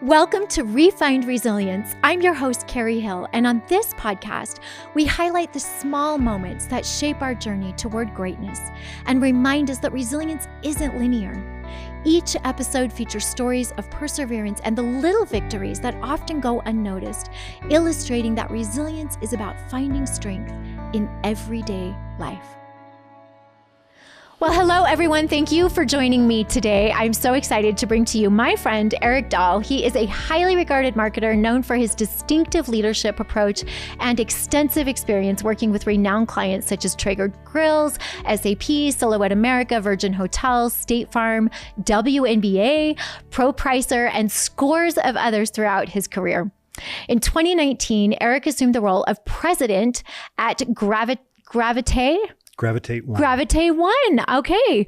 Welcome to Refined Resilience. I'm your host, Carrie Hill, and on this podcast, we highlight the small moments that shape our journey toward greatness and remind us that resilience isn't linear. Each episode features stories of perseverance and the little victories that often go unnoticed, illustrating that resilience is about finding strength in everyday life. Well, hello, everyone. Thank you for joining me today. I'm so excited to bring to you my friend, Eric Dahl. He is a highly regarded marketer known for his distinctive leadership approach and extensive experience working with renowned clients such as Traeger Grills, SAP, Silhouette America, Virgin Hotels, State Farm, WNBA, ProPricer, and scores of others throughout his career. In 2019, Eric assumed the role of president at Gravitate One, okay,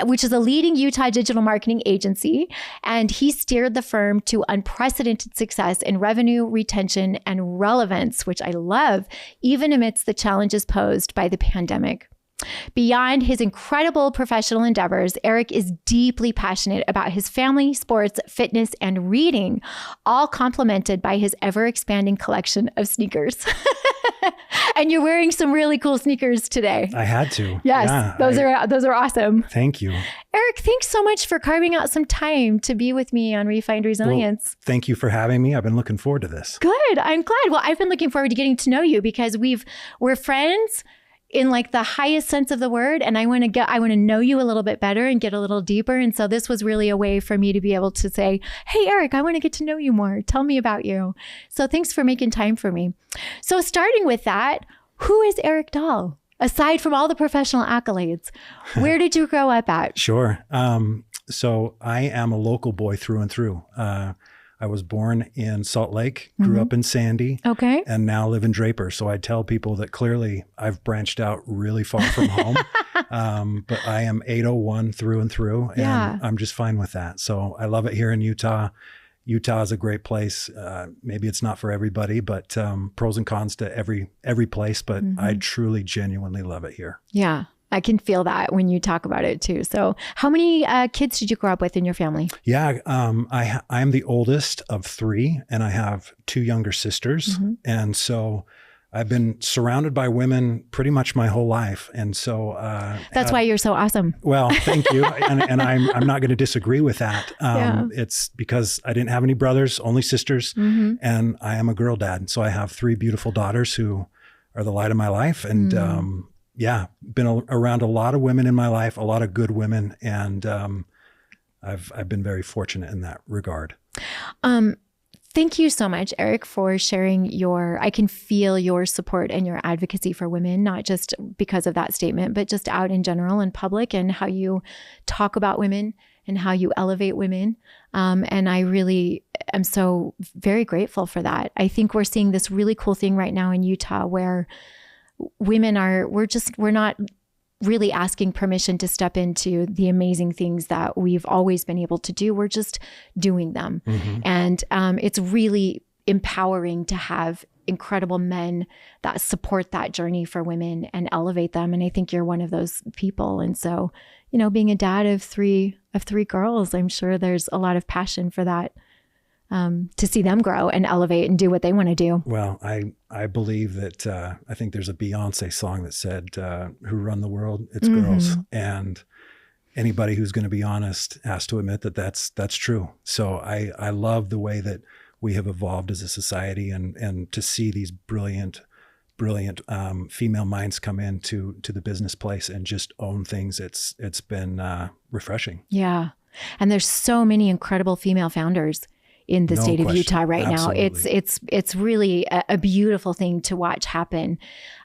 which is a leading Utah digital marketing agency. And he steered the firm to unprecedented success in revenue, retention, and relevance, which I love, even amidst the challenges posed by the pandemic. Beyond his incredible professional endeavors, Eric is deeply passionate about his family, sports, fitness, and reading, all complemented by his ever-expanding collection of sneakers. And you're wearing some really cool sneakers today. I had to. Yes, yeah, those are awesome. Thank you. Eric, thanks so much for carving out some time to be with me on Refined Resilience. Well, thank you for having me. I've been looking forward to this. Good. I'm glad. Well, I've been looking forward to getting to know you because we're friends in like the highest sense of the word. And I want to know you a little bit better and get a little deeper. And so this was really a way for me to be able to say, hey, Eric, I want to get to know you more. Tell me about you. So thanks for making time for me. So starting with that, who is Eric Dahl? Aside from all the professional accolades, where did you grow up at? Sure. So I am a local boy through and through. I was born in Salt Lake, grew up in Sandy, and now live in Draper. So I tell people that clearly I've branched out really far from home, but I am 801 through and through, and I'm just fine with that. So I love it here in Utah. Utah is a great place. Maybe it's not for everybody, but pros and cons to every place, but I truly, genuinely love it here. Yeah. I can feel that when you talk about it too. So how many kids did you grow up with in your family? Yeah, I'm the oldest of three, and I have two younger sisters. And so I've been surrounded by women pretty much my whole life. And so that's why you're so awesome. Well, thank you. and I'm not going to disagree with that. It's because I didn't have any brothers, only sisters, and I am a girl dad. So I have three beautiful daughters who are the light of my life. And been around a lot of women in my life, a lot of good women, and I've been very fortunate in that regard. Thank you so much, Eric, for sharing I can feel your support and your advocacy for women, not just because of that statement, but just out in general in public and how you talk about women and how you elevate women. And I really am so very grateful for that. I think we're seeing this really cool thing right now in Utah where women we're not really asking permission to step into the amazing things that we've always been able to do. We're just doing them. And it's really empowering to have incredible men that support that journey for women and elevate them. And I think you're one of those people. And so, being a dad of three girls, I'm sure there's a lot of passion for that. To see them grow and elevate and do what they want to do. Well, I believe that I think there's a Beyonce song that said, who run the world? It's girls. And anybody who's going to be honest has to admit that that's true. So I love the way that we have evolved as a society and to see these brilliant female minds come into the business place and just own things. It's been refreshing. Yeah. And there's so many incredible female founders in the state of Utah right now. It's really a beautiful thing to watch happen.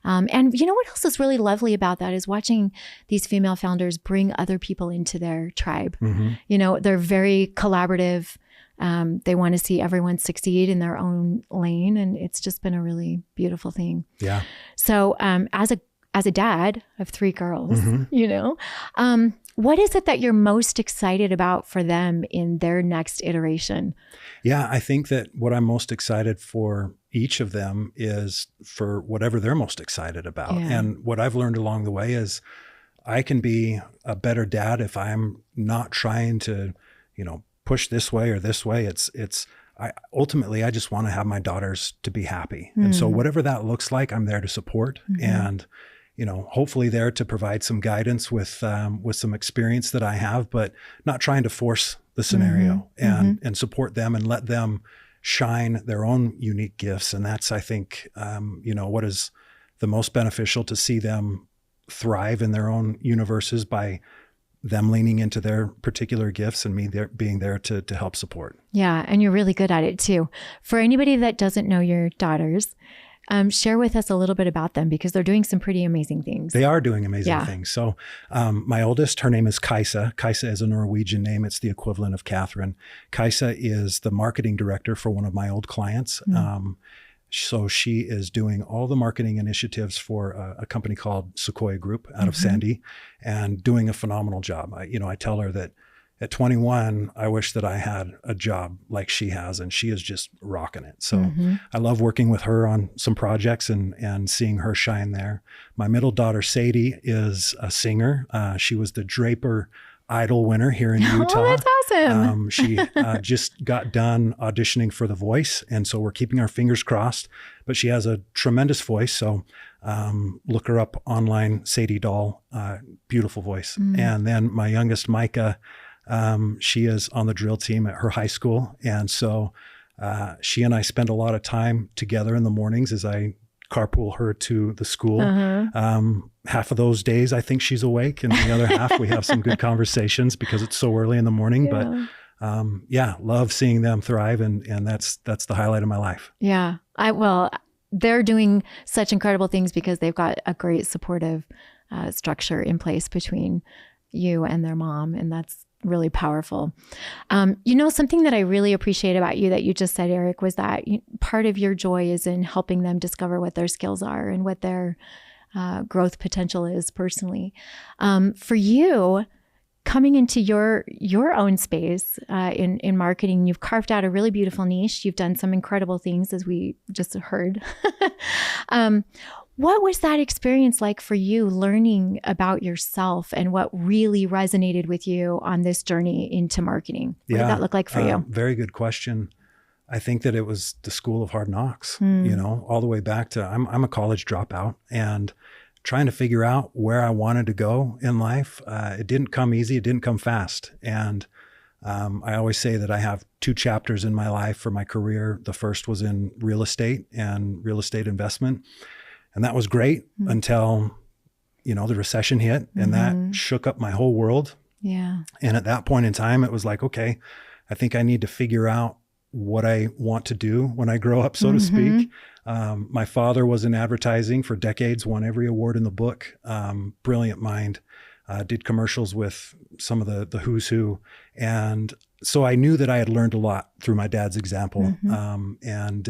And you know what else is really lovely about that is watching these female founders bring other people into their tribe. They're very collaborative. They want to see everyone succeed in their own lane. And it's just been a really beautiful thing. Yeah. So as a dad of three girls, what is it that you're most excited about for them in their next iteration? Yeah, I think that what I'm most excited for each of them is for whatever they're most excited about. Yeah. And what I've learned along the way is I can be a better dad if I'm not trying to, push this way or this way. Ultimately, I just want to have my daughters to be happy. And so whatever that looks like, I'm there to support and, hopefully there to provide some guidance with some experience that I have, but not trying to force the scenario and support them and let them shine their own unique gifts. And that's, I think, what is the most beneficial, to see them thrive in their own universes by them leaning into their particular gifts and me being there to help support. Yeah. And you're really good at it too. For anybody that doesn't know your daughters, share with us a little bit about them, because they're doing some pretty amazing things. They are doing amazing things. So my oldest, her name is Kajsa. Kajsa is a Norwegian name. It's the equivalent of Catherine. Kajsa is the marketing director for one of my old clients. So she is doing all the marketing initiatives for a company called Sequoia Group out of Sandy, and doing a phenomenal job. I tell her that at 21, I wish that I had a job like she has, and she is just rocking it. So I love working with her on some projects and seeing her shine there. My middle daughter, Sadie, is a singer. She was the Draper Idol winner here in Utah. Oh, that's awesome. She just got done auditioning for The Voice. And so we're keeping our fingers crossed, but she has a tremendous voice. So look her up online, Sadie Dahl, beautiful voice. And then my youngest, Micah, she is on the drill team at her high school. And so she and I spend a lot of time together in the mornings as I carpool her to the school. Half of those days, I think she's awake, and the other half, we have some good conversations because it's so early in the morning. But love seeing them thrive, and that's the highlight of my life. Yeah, they're doing such incredible things because they've got a great supportive structure in place between you and their mom, and that's really powerful. Something that I really appreciate about you that you just said, Eric, was that part of your joy is in helping them discover what their skills are and what their growth potential is personally. For you, coming into your own space in marketing, you've carved out a really beautiful niche. You've done some incredible things, as we just heard. What was that experience like for you, learning about yourself and what really resonated with you on this journey into marketing? What did that look like for you? Very good question. I think that it was the school of hard knocks, all the way back to, I'm a college dropout, and trying to figure out where I wanted to go in life. It didn't come easy. It didn't come fast. And I always say that I have two chapters in my life for my career. The first was in real estate and real estate investment. And that was great until, the recession hit, and that shook up my whole world. Yeah. And at that point in time, it was like, okay, I think I need to figure out what I want to do when I grow up, so to speak. My father was in advertising for decades, won every award in the book. Brilliant mind. Did commercials with some of the who's who. And so I knew that I had learned a lot through my dad's example, and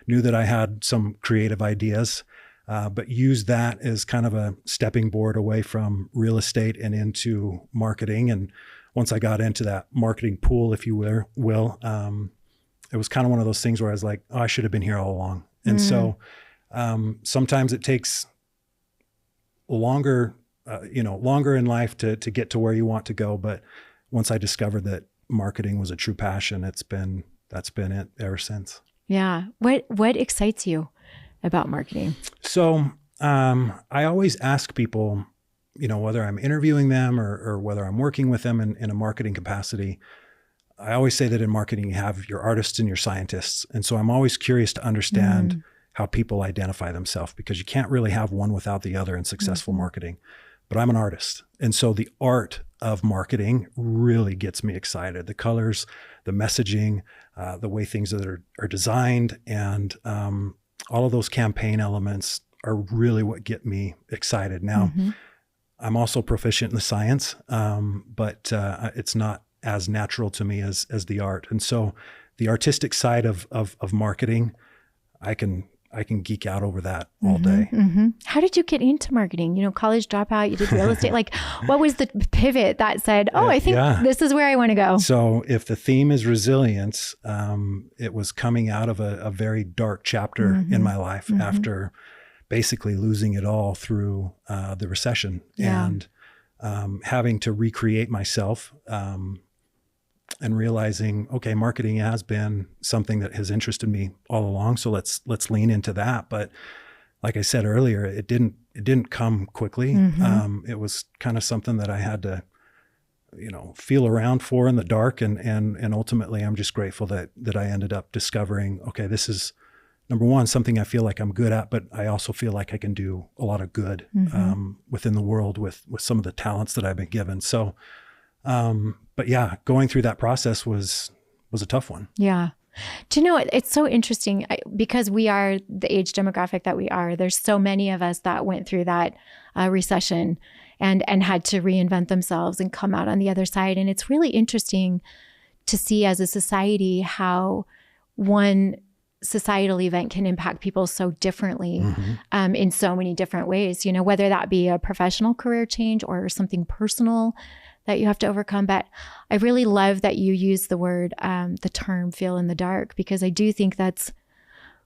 knew that I had some creative ideas. But use that as kind of a stepping board away from real estate and into marketing. And once I got into that marketing pool, if you will, it was kind of one of those things where I was like, oh, I should have been here all along. And so sometimes it takes longer in life to get to where you want to go. But once I discovered that marketing was a true passion, that's been it ever since. Yeah. What excites you about marketing? So I always ask people, whether I'm interviewing them or whether I'm working with them in a marketing capacity, I always say that in marketing, you have your artists and your scientists. And so I'm always curious to understand how people identify themselves, because you can't really have one without the other in successful marketing. But I'm an artist. And so the art of marketing really gets me excited. The colors, the messaging, the way things are designed, and all of those campaign elements are really what get me excited. Now, I'm also proficient in the science, but it's not as natural to me as the art. And so the artistic side of marketing, I can geek out over that all day. How did you get into marketing? College dropout, you did real estate. Like, what was the pivot that said, I think this is where I want to go? So if the theme is resilience, it was coming out of a very dark chapter in my life after basically losing it all through the recession and having to recreate myself. and realizing, okay, marketing has been something that has interested me all along. So let's lean into that. But like I said earlier, it didn't come quickly. It was kind of something that I had to, feel around for in the dark. And ultimately I'm just grateful that I ended up discovering, okay, this is, number one, something I feel like I'm good at, but I also feel like I can do a lot of good within the world with some of the talents that I've been given. So, but yeah, going through that process was a tough one. Yeah. Do you know, it's so interesting because we are the age demographic that we are. There's so many of us that went through that recession and had to reinvent themselves and come out on the other side. And it's really interesting to see as a society how one societal event can impact people so differently in so many different ways, whether that be a professional career change or something personal that you have to overcome. But I really love that you use the term feel in the dark, because I do think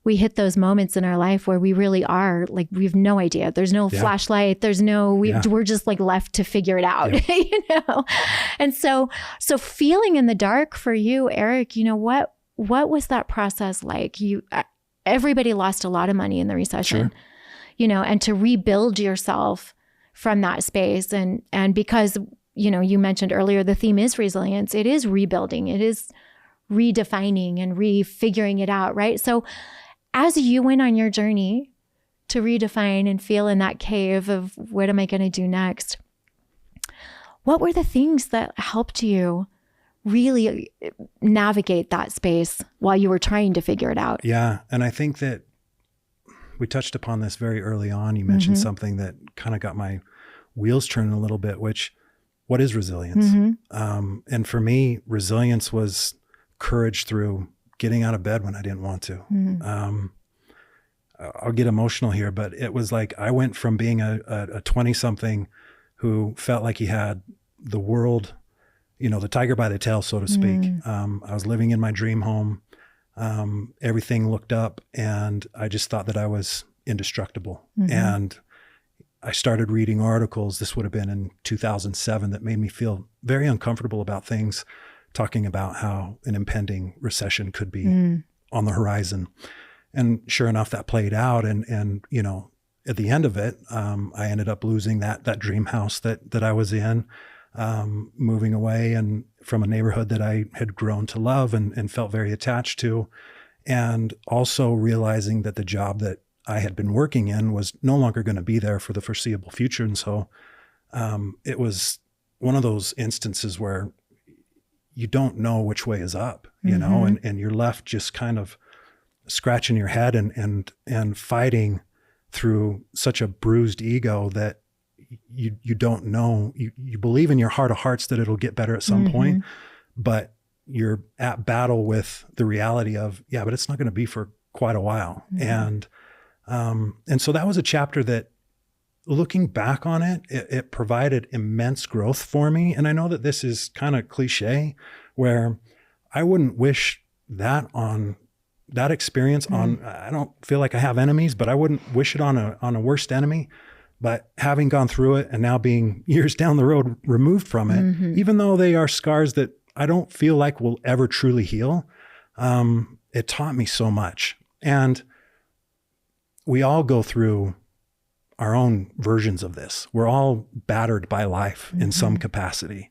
we hit those moments in our life where we really are like, we have no idea. There's no flashlight. There's we're just like left to figure it out, And so feeling in the dark for you, Eric, what was that process like? Everybody lost a lot of money in the recession, and to rebuild yourself from that space. And because, you mentioned earlier, the theme is resilience. It is rebuilding. It is redefining and refiguring it out, right? So as you went on your journey to redefine and feel in that cave of what am I going to do next, what were the things that helped you really navigate that space while you were trying to figure it out? Yeah. And I think that we touched upon this very early on. You mentioned something that kind of got my wheels turning a little bit, what is resilience? And for me, resilience was courage through getting out of bed when I didn't want to. I'll get emotional here, but it was like I went from being a 20-something who felt like he had the world, the tiger by the tail, so to speak. I was living in my dream home. Everything looked up, and I just thought that I was indestructible. And I started reading articles, this would have been in 2007, that made me feel very uncomfortable about things, talking about how an impending recession could be on the horizon. And sure enough, that played out. And at the end of it, I ended up losing that dream house that I was in, moving away and from a neighborhood that I had grown to love and felt very attached to. And also realizing that the job that I had been working in was no longer going to be there for the foreseeable future. And so it was one of those instances where you don't know which way is up, and you're left just kind of scratching your head and fighting through such a bruised ego that you don't know. You believe in your heart of hearts that it'll get better at some point, but you're at battle with the reality of, but it's not going to be for quite a while. And so that was a chapter that, looking back on it provided immense growth for me. And I know that this is kind of cliche, where I wouldn't wish that on that experience on, I don't feel like I have enemies, but I wouldn't wish it on a worst enemy. But having gone through it and now being years down the road removed from it, even though they are scars that I don't feel like will ever truly heal, it taught me so much. And we all go through our own versions of this. We're all battered by life in some capacity,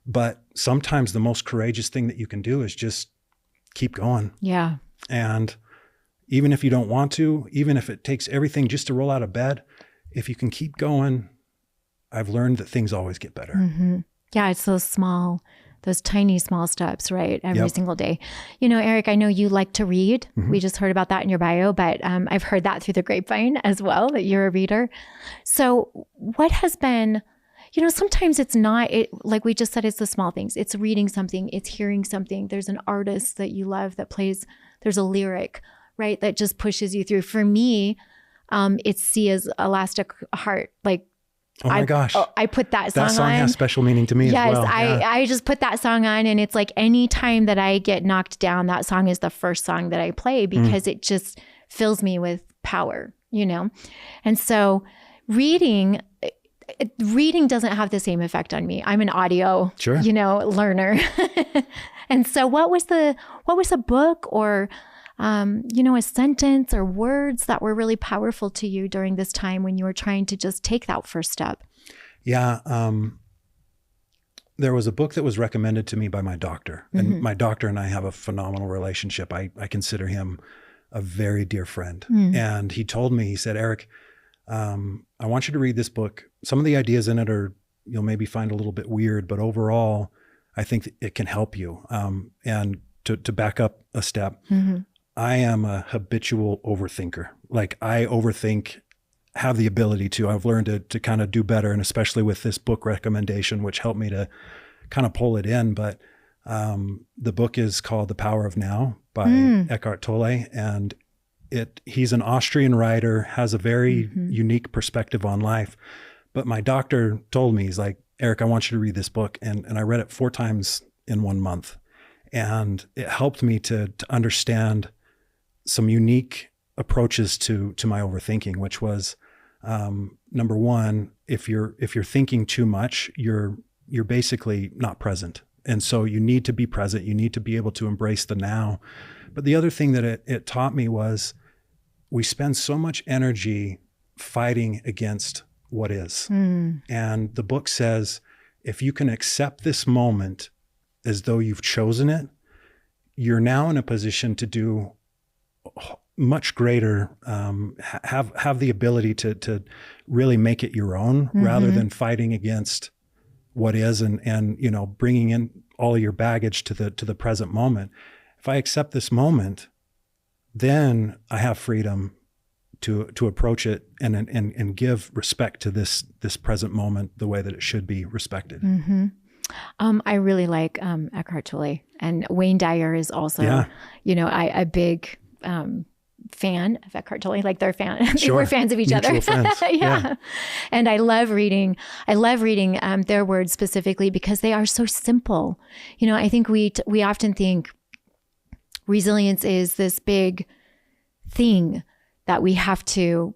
but sometimes the most courageous thing that you can do is just keep going. Yeah. And even if you don't want to, even if it takes everything just to roll out of bed, if you can keep going, I've learned that things always get better. Yeah. It's those tiny, small steps, right? Every single day. Eric, I know you like to read. We just heard about that in your bio, but I've heard that through the grapevine as well, that you're a reader. So what has been, sometimes it's not, like we just said, it's the small things. It's reading something, it's hearing something. There's an artist that you love that plays, there's a lyric, right? That just pushes you through. For me, it's Sia's Elastic Heart. Like, oh my gosh. I put that song on. That song has special meaning to me as well. Yes, I just put that song on, and it's like any time that I get knocked down, that song is the first song that I play because it just fills me with power, And so reading doesn't have the same effect on me. I'm an audio, learner. And so what was a book or, a sentence or words that were really powerful to you during this time when you were trying to just take that first step? Yeah. There was a book that was recommended to me by my doctor, and my doctor and I have a phenomenal relationship. I consider him a very dear friend. And he told me, he said, Eric, I want you to read this book. Some of the ideas in it are, you'll maybe find a little bit weird, but overall, I think it can help you. And to back up a step, I am a habitual overthinker. Like I overthink, have the ability to. I've learned to kind of do better, and especially with this book recommendation, which helped me to kind of pull it in. But the book is called The Power of Now by Eckhart Tolle, and he's an Austrian writer, has a very unique perspective on life. But my doctor told me, he's like, Eric, I want you to read this book. And I read it 4 times in 1 month. And it helped me to understand some unique approaches to my overthinking, which was, number one, if you're thinking too much, you're basically not present. And so you need to be present. You need to be able to embrace the now. But the other thing that it taught me was we spend so much energy fighting against what is. And the book says, if you can accept this moment as though you've chosen it, you're now in a position to do much greater, have the ability to really make it your own rather than fighting against what is and bringing in all of your baggage to the present moment. If I accept this moment, then I have freedom to approach it and give respect to this present moment the way that it should be respected. I really like Eckhart Tolle, and Wayne Dyer is also, a big fan of Eckhart Tolle. Like they're we're fans of each Mutual other. Friends. Yeah. And I love reading their words specifically because they are so simple. I think we often think resilience is this big thing that we have to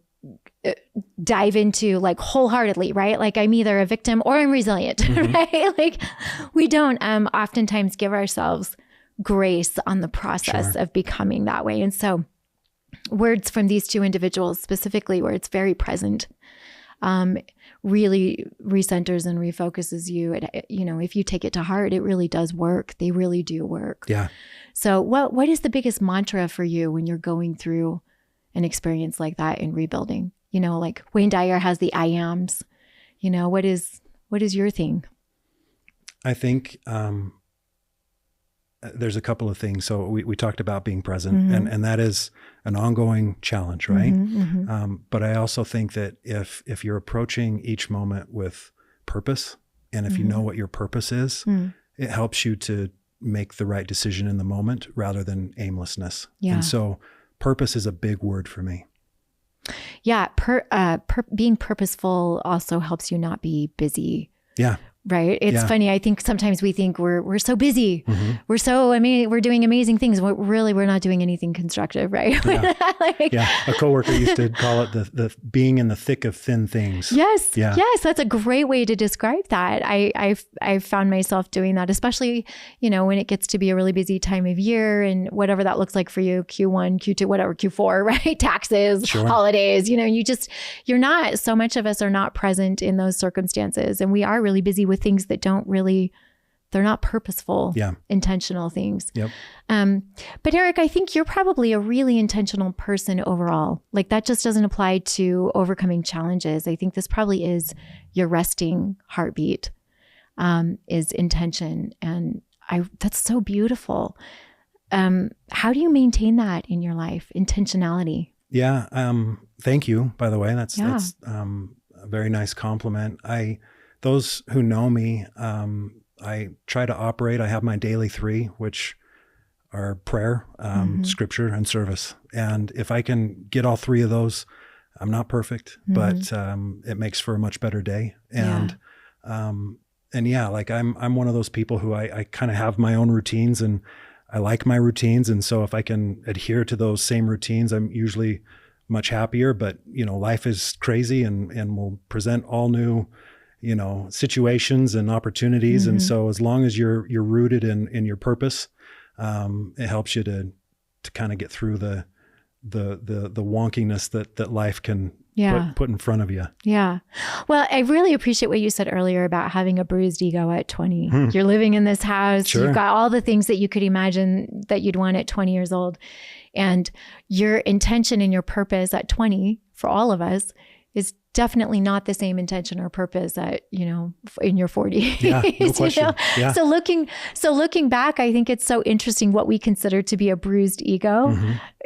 dive into like wholeheartedly, right? Like I'm either a victim or I'm resilient, right? Like we don't oftentimes give ourselves grace on the process of becoming that way. And so words from these 2 individuals specifically, where it's very present, really recenters and refocuses you. If you take it to heart, it really does work. They really do work. Yeah. So what is the biggest mantra for you when you're going through an experience like that in rebuilding? Like Wayne Dyer has the I ams, what is your thing? I think, there's a couple of things. So we talked about being present and that is an ongoing challenge, right? But I also think that if you're approaching each moment with purpose, and if you know what your purpose is, it helps you to make the right decision in the moment rather than aimlessness. Yeah. And so purpose is a big word for me. Yeah. Being purposeful also helps you not be busy. Yeah. Right. It's funny. I think sometimes we think we're so busy. We're doing amazing things. We're not doing anything constructive. Right. Yeah. A coworker used to call it the being in the thick of thin things. Yes. Yeah. Yes. That's a great way to describe that. I've found myself doing that, especially, when it gets to be a really busy time of year and whatever that looks like for you, Q1, Q2, whatever, Q4, right? Taxes, holidays, you're not, so much of us are not present in those circumstances. And we are really busy with things that they're not purposeful, intentional things. Yep. But Eric, I think you're probably a really intentional person overall. Like that just doesn't apply to overcoming challenges. I think this probably is your resting heartbeat, is intention. And that's so beautiful. How do you maintain that in your life? Intentionality. Yeah. Thank you, by the way. That's a very nice compliment. Those who know me, I try to operate. I have my daily 3, which are prayer, scripture, and service. And if I can get all 3 of those, I'm not perfect, but it makes for a much better day. And like I'm one of those people who I kind of have my own routines, and I like my routines. And so if I can adhere to those same routines, I'm usually much happier. But life is crazy and will present all new situations and opportunities. And so as long as you're rooted in your purpose, it helps you to kind of get through the wonkiness that life can put in front of you. Yeah. Well, I really appreciate what you said earlier about having a bruised ego at 20. You're living in this house. Sure. You've got all the things that you could imagine that you'd want at 20 years old. And your intention and your purpose at 20 for all of us is definitely not the same intention or purpose at, in your 40s. Yeah, no question. Yeah. So looking back, I think it's so interesting what we consider to be a bruised ego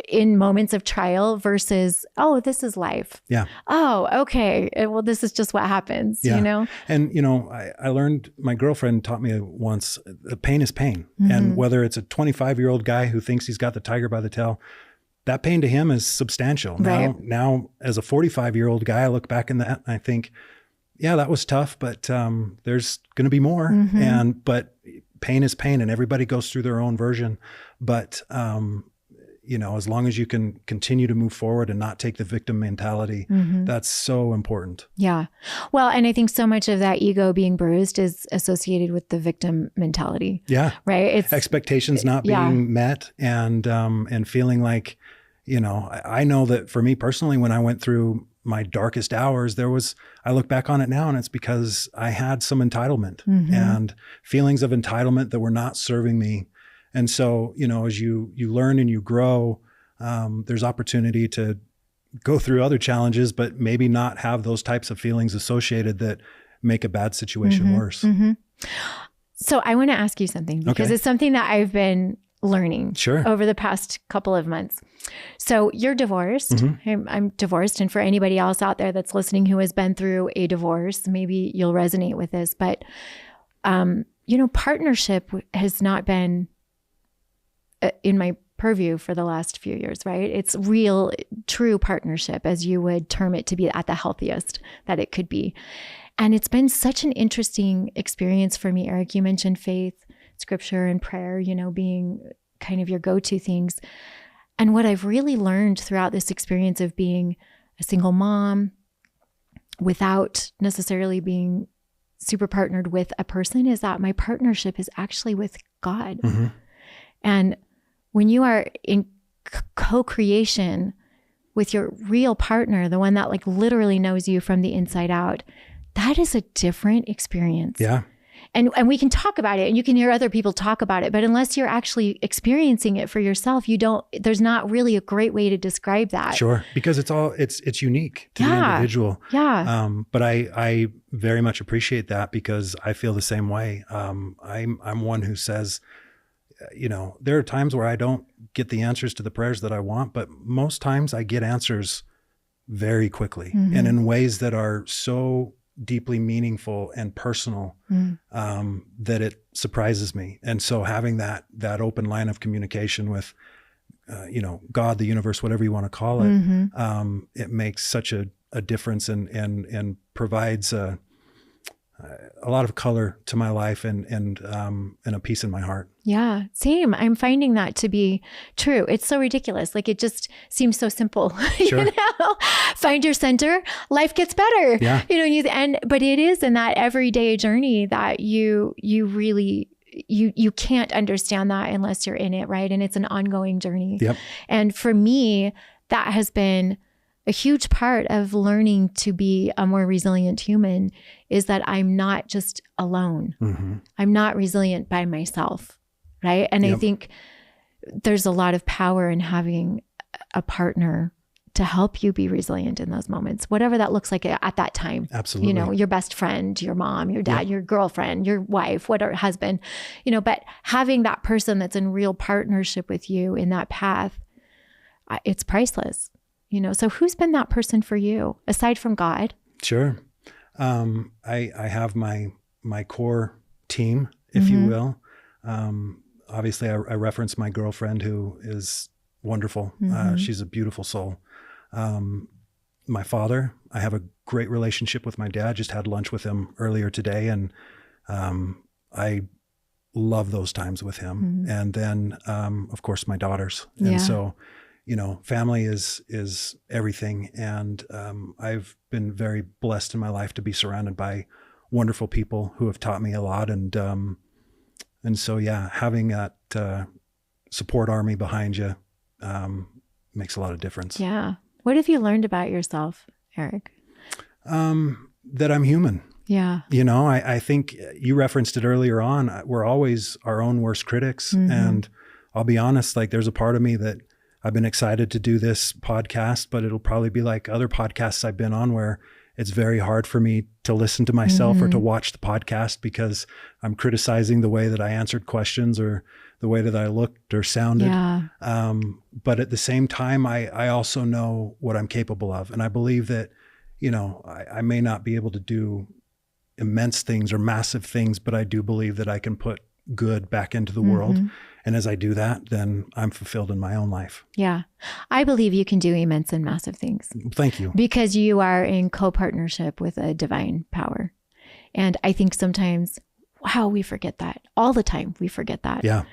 in moments of trial versus, oh, this is life. Yeah. Oh, okay. Well, this is just what happens, And, I learned, my girlfriend taught me once, pain is pain. And whether it's a 25-year-old guy who thinks he's got the tiger by the tail, that pain to him is substantial. Right. Now, as a 45-year-old guy, I look back in that and I think, yeah, that was tough, but there's going to be more. But pain is pain, and everybody goes through their own version. But as long as you can continue to move forward and not take the victim mentality, that's so important. Yeah. Well, and I think so much of that ego being bruised is associated with the victim mentality. Yeah. Right. It's expectations not being met, and feeling like, I know that for me personally, when I went through my darkest hours, I look back on it now and it's because I had some entitlement and feelings of entitlement that were not serving me. And so, as you learn and you grow, there's opportunity to go through other challenges, but maybe not have those types of feelings associated that make a bad situation worse. So I want to ask you something, because it's something that I've been learning over the past couple of months. So you're divorced. I'm divorced. And for anybody else out there that's listening who has been through a divorce, maybe you'll resonate with this. But, partnership has not been in my purview for the last few years, right? It's real, true partnership, as you would term it, to be at the healthiest that it could be. And it's been such an interesting experience for me, Eric. You mentioned faith, scripture, and prayer, being kind of your go-to things. And what I've really learned throughout this experience of being a single mom without necessarily being super partnered with a person is that my partnership is actually with God. And when you are in co-creation with your real partner, the one that like literally knows you from the inside out, that is a different experience. Yeah. And we can talk about it and you can hear other people talk about it, but unless you're actually experiencing it for yourself, there's not really a great way to describe that. Sure. Because it's unique to the individual. Yeah. But I very much appreciate that, because I feel the same way. I'm one who says, there are times where I don't get the answers to the prayers that I want, but most times I get answers very quickly and in ways that are so deeply meaningful and personal that it surprises me. And so having that open line of communication with, God, the universe, whatever you want to call it, it makes such a difference and provides a lot of color to my life and a peace in my heart. Yeah, same. I'm finding that to be true. It's so ridiculous. Like, it just seems so simple. Sure. Find your center, life gets better. Yeah. But it is in that everyday journey that you really you can't understand that unless you're in it, right? And it's an ongoing journey. Yep. And for me, that has been a huge part of learning to be a more resilient human, is that I'm not just alone. I'm not resilient by myself, right? And I think there's a lot of power in having a partner to help you be resilient in those moments, whatever that looks like at that time. Absolutely. Your best friend, your mom, your dad, your girlfriend, your wife, whatever, husband, but having that person that's in real partnership with you in that path, it's priceless. So who's been that person for you aside from God? Sure. I have my core team, if you will. Obviously I reference my girlfriend, who is wonderful. She's a beautiful soul. My father, I have a great relationship with my dad. Just had lunch with him earlier today, and I love those times with him. And then, of course, my daughters. And so, family is everything. And I've been very blessed in my life to be surrounded by wonderful people who have taught me a lot. And so, yeah, having that support army behind you makes a lot of difference. Yeah. What have you learned about yourself, Eric? That I'm human. Yeah. You know, I think you referenced it earlier on. We're always our own worst critics. Mm-hmm. And I'll be honest, like there's a part of me that I've been excited to do this podcast, but it'll probably be like other podcasts I've been on where it's very hard for me to listen to myself mm-hmm. or to watch the podcast because I'm criticizing the way that I answered questions or the way that I looked or sounded. Yeah. But at the same time, I also know what I'm capable of. And I believe that, you know, I may not be able to do immense things or massive things, but I do believe that I can put good back into the mm-hmm. world. And as I do that, then I'm fulfilled in my own life. Yeah. I believe you can do immense and massive things. Thank you. Because you are in co-partnership with a divine power. And I think sometimes, wow, we forget that. All the time we forget that. Yeah.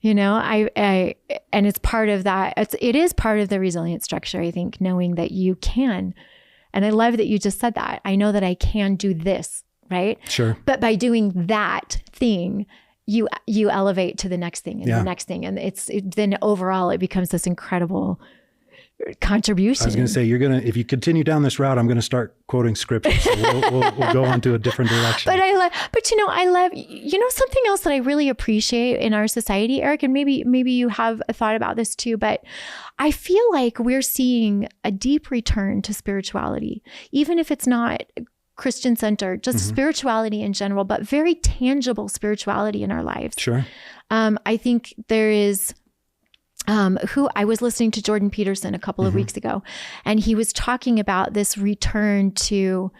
You know, and it's part of that. It is part of the resilient structure, I think, knowing that you can. And I love that you just said that. I know that I can do this, right? Sure. But by doing that thing, you elevate to the next thing and the next thing. And then overall it becomes this incredible contribution. I was going to say, if you continue down this route, I'm going to start quoting scripture. So we'll go on to a different direction. But I love, something else that I really appreciate in our society, Eric, and maybe you have thought about this too, but I feel like we're seeing a deep return to spirituality, even if it's not Christian-centered, just mm-hmm. spirituality in general, but very tangible spirituality in our lives. Sure. I think there is, I was listening to Jordan Peterson a couple mm-hmm. of weeks ago, and he was talking about this return to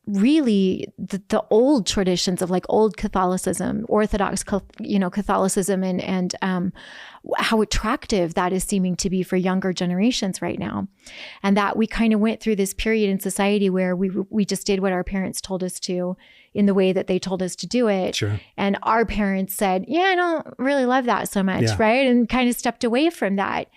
really the old traditions of like old Catholicism, Orthodox, Catholicism, and how attractive that is seeming to be for younger generations right now. And that we kind of went through this period in society where we just did what our parents told us to in the way that they told us to do it. Sure. And our parents said, yeah, I don't really love that so much, right? And kind of stepped away from that.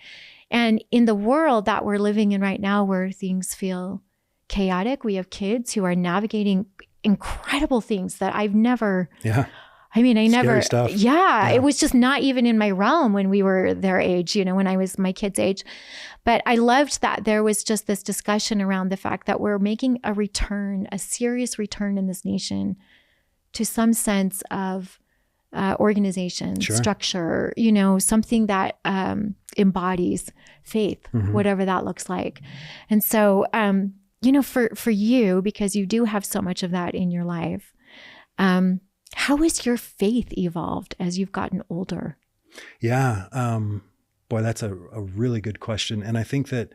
And in the world that we're living in right now, where things feel chaotic, we have kids who are navigating incredible things that I've never... Yeah. I mean, Scary stuff. Yeah, it was just not even in my realm when we were their age, when I was my kids' age. But I loved that there was just this discussion around the fact that we're making a serious return in this nation to some sense of organization, structure, something that embodies faith, mm-hmm. whatever that looks like. And so, for you, because you do have so much of that in your life, how has your faith evolved as you've gotten older? Yeah. Boy, that's a really good question. And I think that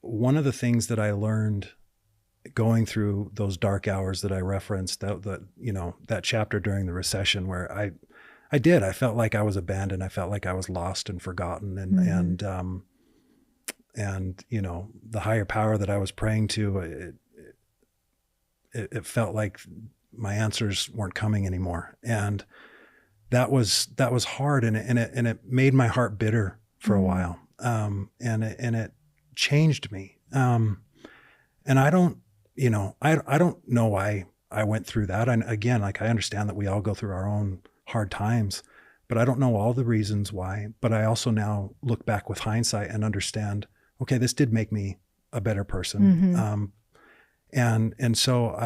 one of the things that I learned going through those dark hours that I referenced, that chapter during the recession where I felt like I was abandoned. I felt like I was lost and forgotten. And the higher power that I was praying to, it felt like my answers weren't coming anymore. And that was hard. And it made my heart bitter for a while. And it changed me. And I don't know why I went through that. And again, I understand that we all go through our own hard times, but I don't know all the reasons why. But I also now look back with hindsight and understand, okay, this did make me a better person. Mm-hmm. And so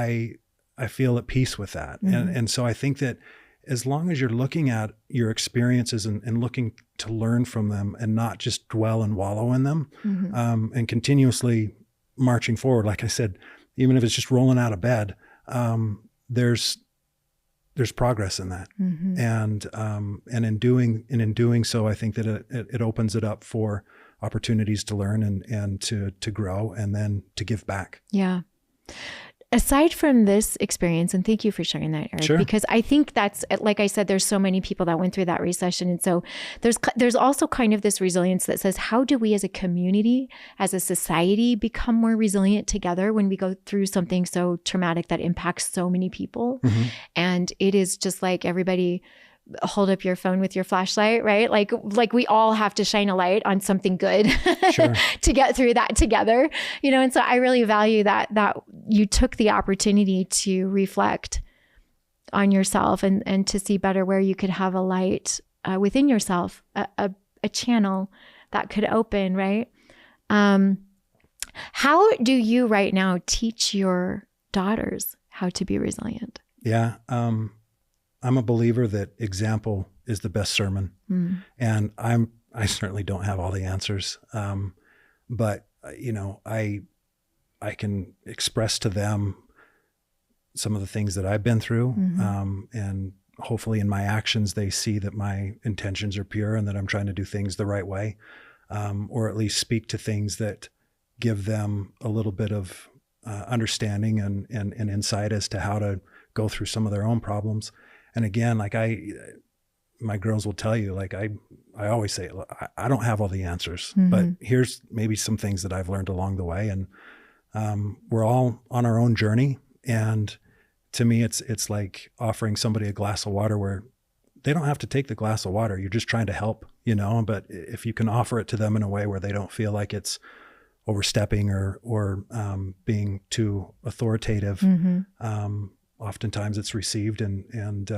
I feel at peace with that. Mm-hmm. And so I think that as long as you're looking at your experiences and looking to learn from them and not just dwell and wallow in them, mm-hmm. And continuously marching forward, like I said, even if it's just rolling out of bed, there's progress in that. Mm-hmm. And in doing so, I think that it opens it up for opportunities to learn and to grow and then to give back. Yeah. Aside from this experience, and thank you for sharing that, Eric, sure. because I think that's, like I said, there's so many people that went through that recession. And so there's also kind of this resilience that says, how do we as a community, as a society, become more resilient together when we go through something so traumatic that impacts so many people? Mm-hmm. And it is just like everybody hold up your phone with your flashlight, right? Like we all have to shine a light on something good sure. to get through that together, And so I really value that you took the opportunity to reflect on yourself and to see better where you could have a light within yourself, a channel that could open, right? How do you right now teach your daughters how to be resilient? Yeah. I'm a believer that example is the best sermon. And I certainly don't have all the answers. But I can express to them some of the things that I've been through. And hopefully in my actions, they see that my intentions are pure and that I'm trying to do things the right way. Or at least speak to things that give them a little bit of understanding and insight as to how to go through some of their own problems. And again, like my girls will tell you, like I always say, I don't have all the answers, but here's maybe some things that I've learned along the way. And we're all on our own journey. And to me, it's like offering somebody a glass of water where they don't have to take the glass of water. You're just trying to help, but if you can offer it to them in a way where they don't feel like it's overstepping or being too authoritative, oftentimes it's received and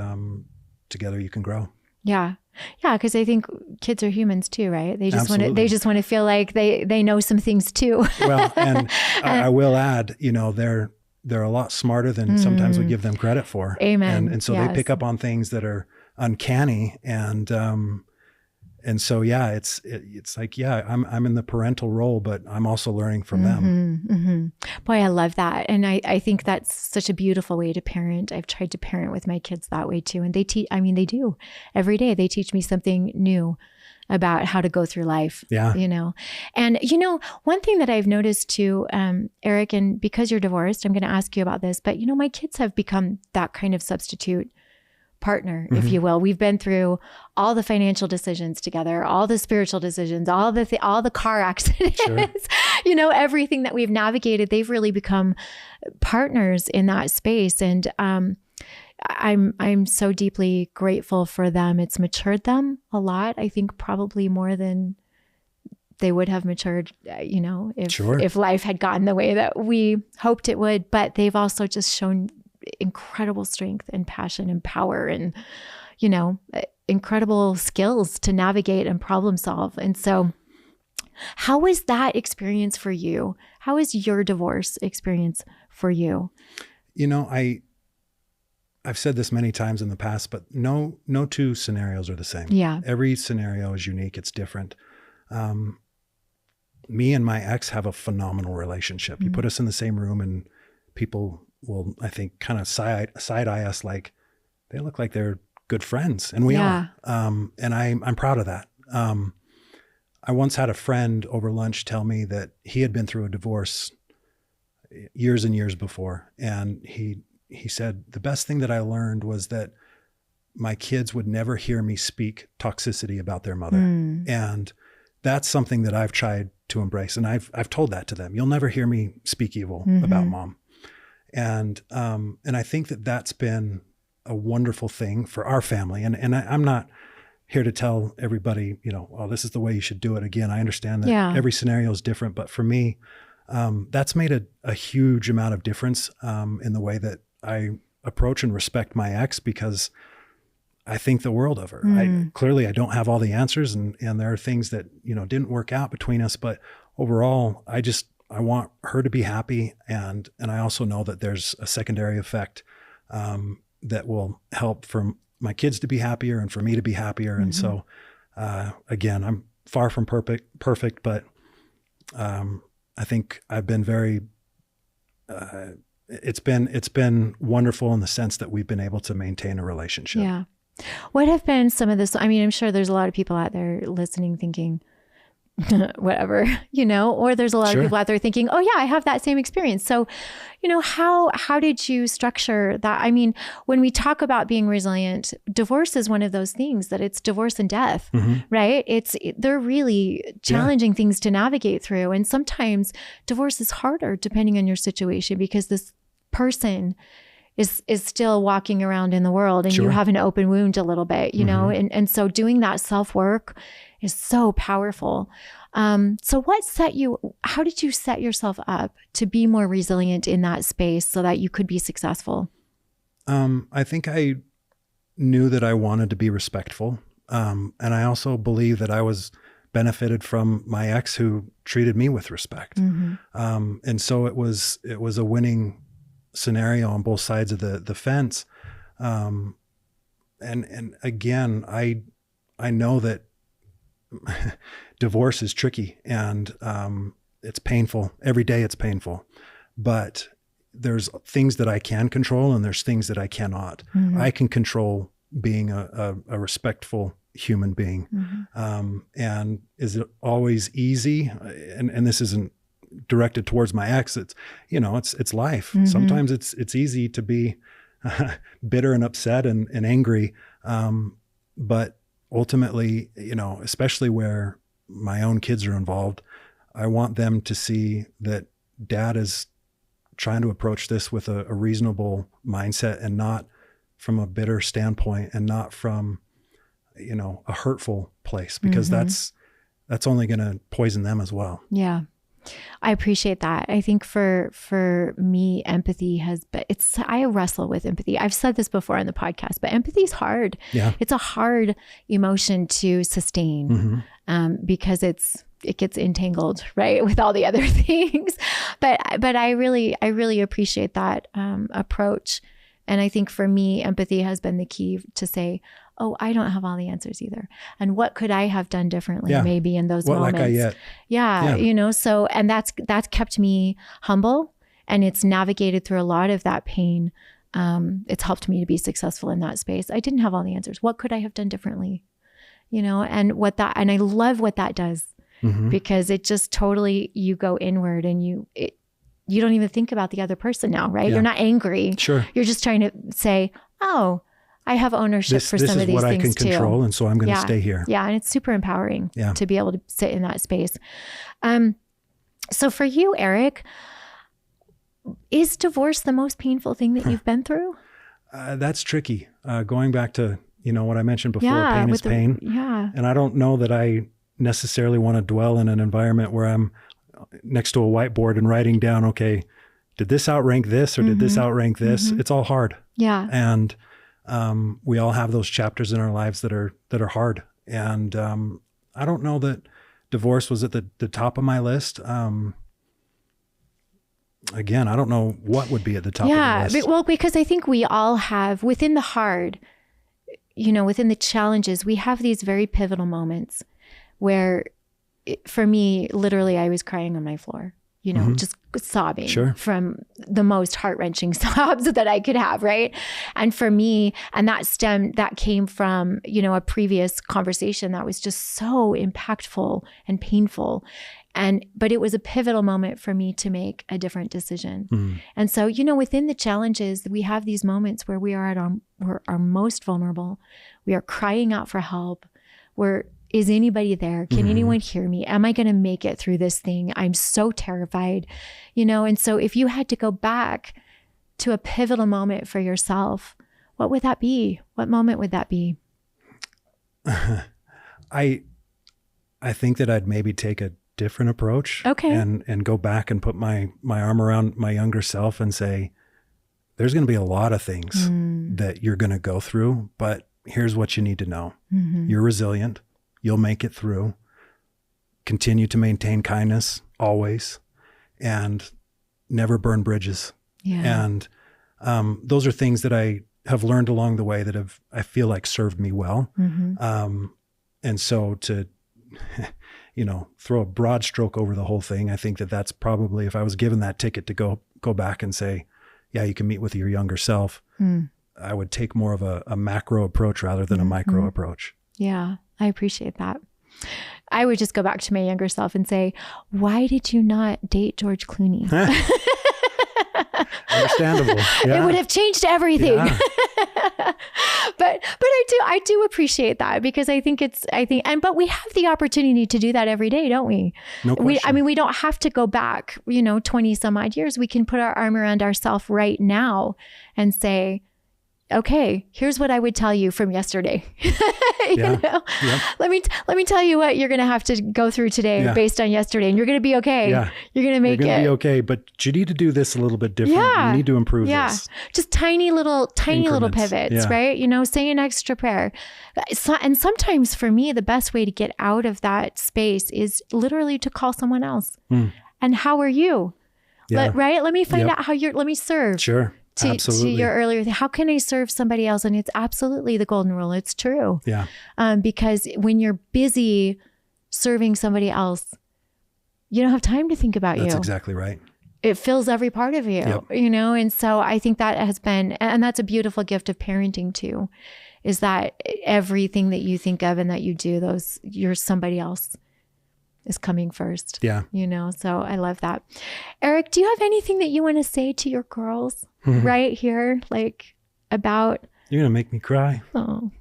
together you can grow. Yeah. Yeah. Cause I think kids are humans too, right? They just want to feel like they know some things too. Well, and I will add, they're a lot smarter than sometimes we give them credit for. Amen. And so they pick up on things that are uncanny. And so, yeah, it's like, yeah, I'm in the parental role, but I'm also learning from them. Boy, I love that. And I think that's such a beautiful way to parent. I've tried to parent with my kids that way too. And they do every day. They teach me something new about how to go through life, And, one thing that I've noticed too, Eric, and because you're divorced, I'm going to ask you about this, but my kids have become that kind of substitute partner, if you will. We've been through all the financial decisions together, all the spiritual decisions, all the car accidents, everything that we've navigated, they've really become partners in that space. And, I'm so deeply grateful for them. It's matured them a lot. I think probably more than they would have matured, if life had gotten the way that we hoped it would. But they've also just shown incredible strength and passion and power and, incredible skills to navigate and problem solve. And so how was that experience for you? How is your divorce experience for you? I've said this many times in the past, but no two scenarios are the same. Yeah. Every scenario is unique. It's different. Me and my ex have a phenomenal relationship. You put us in the same room and people will, I think, kind of side eye us like they look like they're good friends, and we are. And I'm proud of that. I once had a friend over lunch tell me that he had been through a divorce years and years before, and he said the best thing that I learned was that my kids would never hear me speak toxicity about their mother, and that's something that I've tried to embrace, and I've told that to them. You'll never hear me speak evil about mom. And I think that that's been a wonderful thing for our family. And I'm not here to tell everybody, this is the way you should do it. Again, I understand that every scenario is different, but for me, that's made a huge amount of difference in the way that I approach and respect my ex, because I think the world of her. Clearly I don't have all the answers, and there are things that, didn't work out between us, but overall, I want her to be happy. And I also know that there's a secondary effect that will help for my kids to be happier and for me to be happier. And so, again, I'm far from perfect, but I think I've been very, it's been wonderful in the sense that we've been able to maintain a relationship. Yeah. What have been some of this? I mean, I'm sure there's a lot of people out there listening thinking, whatever, or there's a lot of people out there thinking, oh yeah, I have that same experience. So, how did you structure that? I mean, when we talk about being resilient, divorce is one of those things that it's divorce and death, right? They're really challenging things to navigate through. And sometimes divorce is harder depending on your situation, because this person is still walking around in the world, and you have an open wound a little bit, and so doing that self-work is so powerful. So how did you set yourself up to be more resilient in that space so that you could be successful? I think I knew that I wanted to be respectful. And I also believe that I was benefited from my ex who treated me with respect. And so it was a winning scenario on both sides of the fence. And again, I know that divorce is tricky and it's painful. Every day it's painful, but there's things that I can control and there's things that I cannot. I can control being a respectful human being. And is it always easy? And this isn't directed towards my ex. It's, it's life. Sometimes it's easy to be bitter and upset and angry. But ultimately, especially where my own kids are involved, I want them to see that dad is trying to approach this with a reasonable mindset and not from a bitter standpoint and not from, a hurtful place, because that's only going to poison them as well. Yeah. I appreciate that. I think for me, empathy I wrestle with empathy. I've said this before on the podcast, but empathy is hard. Yeah. It's a hard emotion to sustain because it gets entangled, right, with all the other things. But I really appreciate that approach. And I think for me, empathy has been the key to say, oh, I don't have all the answers either. And what could I have done differently maybe in those moments? Like I yet? Yeah. So, and that's kept me humble, and it's navigated through a lot of that pain. It's helped me to be successful in that space. I didn't have all the answers. What could I have done differently? And I love what that does because it just totally, you go inward and you don't even think about the other person now, right? Yeah. You're not angry. Sure. You're just trying to say, oh, I have ownership for some of these things too. This is what I can control, and so I'm going to stay here. Yeah, and it's super empowering to be able to sit in that space. So for you, Eric, is divorce the most painful thing that you've been through? That's tricky. Going back to, what I mentioned before, pain is pain. And I don't know that I necessarily want to dwell in an environment where I'm next to a whiteboard and writing down, okay, did this outrank this or did this outrank this? It's all hard. Yeah. And we all have those chapters in our lives that are hard. And I don't know that divorce was at the top of my list. Again, I don't know what would be at the top of the list. Well, because I think we all have, within the hard, within the challenges, we have these very pivotal moments where, for me, literally, I was crying on my floor. Just sobbing from the most heart-wrenching sobs that I could have, right? And for me, and that came from, a previous conversation that was just so impactful and painful. But it was a pivotal moment for me to make a different decision. And so, within the challenges, we have these moments where we are at our most vulnerable. We are crying out for help. Is anybody there? Can anyone hear me? Am I going to make it through this thing? I'm so terrified, And so if you had to go back to a pivotal moment for yourself, what would that be? What moment would that be? I think that I'd maybe take a different approach. Okay. And go back and put my arm around my younger self and say, there's going to be a lot of things that you're going to go through, but here's what you need to know. You're resilient. You'll make it through. Continue to maintain kindness always, and never burn bridges. Yeah. And those are things that I have learned along the way that I feel like served me well. And so to, throw a broad stroke over the whole thing, I think that's probably, if I was given that ticket to go back and say, yeah, you can meet with your younger self, I would take more of a macro approach rather than a micro approach. Yeah. I appreciate that. I would just go back to my younger self and say, why did you not date George Clooney? Understandable. Yeah. It would have changed everything. Yeah. But I do appreciate that, because but we have the opportunity to do that every day, don't we? No question. We don't have to go back, 20 some odd years. We can put our arm around ourselves right now and say, okay, here's what I would tell you from yesterday. You know? Let me tell you what you're going to have to go through today based on yesterday, and you're going to be okay. You're going to make it. You're going to be okay, but you need to do this a little bit different. You need to improve this. Just tiny little pivots, right? You know, say an extra prayer. And sometimes for me, the best way to get out of that space is literally to call someone else. And how are you? Right? Let me find out let me serve. Sure. To your earlier thing, how can I serve somebody else? And it's absolutely the golden rule. It's true. Because when you're busy serving somebody else, you don't have time to think about you. That's exactly right. It fills every part of you, you know? And so I think that has been, and that's a beautiful gift of parenting too, is that everything that you think of and that you do, you're somebody else is coming first. You know, so I love that. Eric, do you have anything that you want to say to your girls right here? Like about... You're going to make me cry. Oh.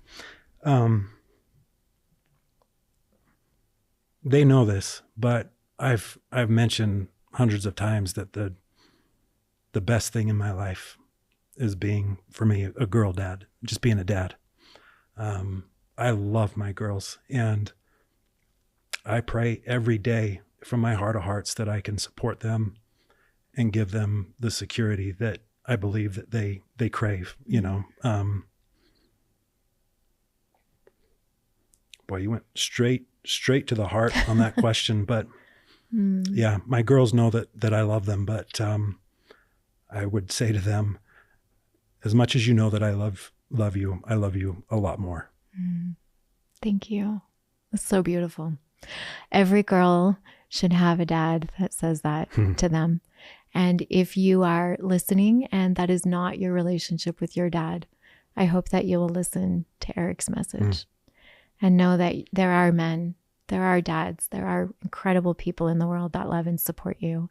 They know this, but I've mentioned hundreds of times that the best thing in my life is being, for me, a girl dad, just being a dad. I love my girls, and I pray every day from my heart of hearts that I can support them and give them the security that I believe that they crave, you know. Boy, you went straight to the heart on that question, but yeah, my girls know that I love them, but I would say to them, as much as you know that I love you, I love you a lot more. Thank you. That's so beautiful. Every girl should have a dad that says that to them. And if you are listening and that is not your relationship with your dad, I hope that you will listen to Eric's message and know that there are men, there are dads, there are incredible people in the world that love and support you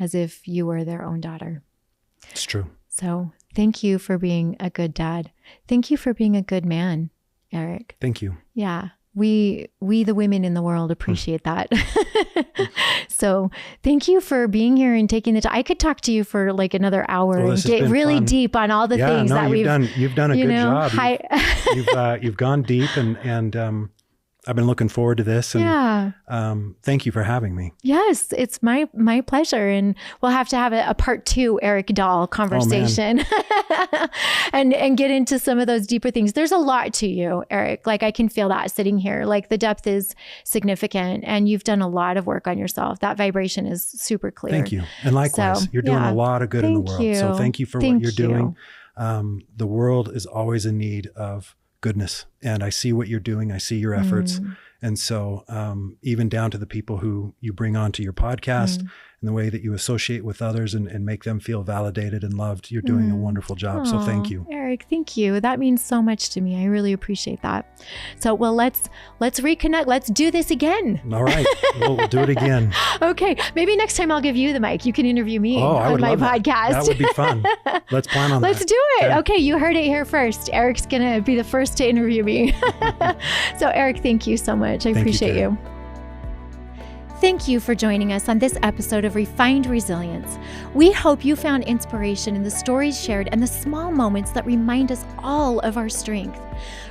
as if you were their own daughter. It's true. So thank you for being a good dad. Thank you for being a good man, Eric. Thank you. Yeah. We the women in the world appreciate that. So thank you for being here and taking the time. I could talk to you for like another hour and get really deep on all the things that you've done a good job. You've gone deep, and I've been looking forward to this. And thank you for having me. Yes, it's my pleasure. And we'll have to have a part 2 Eric Dahl conversation and get into some of those deeper things. There's a lot to you, Eric. Like I can feel that sitting here. Like the depth is significant, and you've done a lot of work on yourself. That vibration is super clear. Thank you. And likewise, you're doing a lot of good in the world. So thank you for what you're doing. The world is always in need of goodness. And I see what you're doing. I see your efforts. And so even down to the people who you bring onto your podcast and the way that you associate with others and make them feel validated and loved, you're doing a wonderful job. So thank you. Eric, thank you. That means so much to me. I really appreciate that. So, well, let's reconnect. Let's do this again. All right. We'll do it again. Okay. Maybe next time I'll give you the mic. You can interview me on my podcast. That would be fun. Let's plan on that. Let's do it. Okay. You heard it here first. Eric's going to be the first to interview me. So Eric, thank you so much. I appreciate you. Thank you for joining us on this episode of Refined Resilience. We hope you found inspiration in the stories shared and the small moments that remind us all of our strength.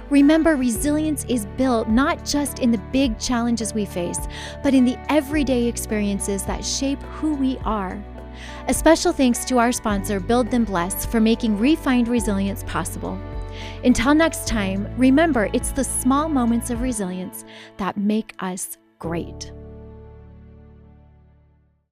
Remember, resilience is built not just in the big challenges we face, but in the everyday experiences that shape who we are. A special thanks to our sponsor, Build Then Bless, for making Refined Resilience possible. Until next time, remember, it's the small moments of resilience that make us great.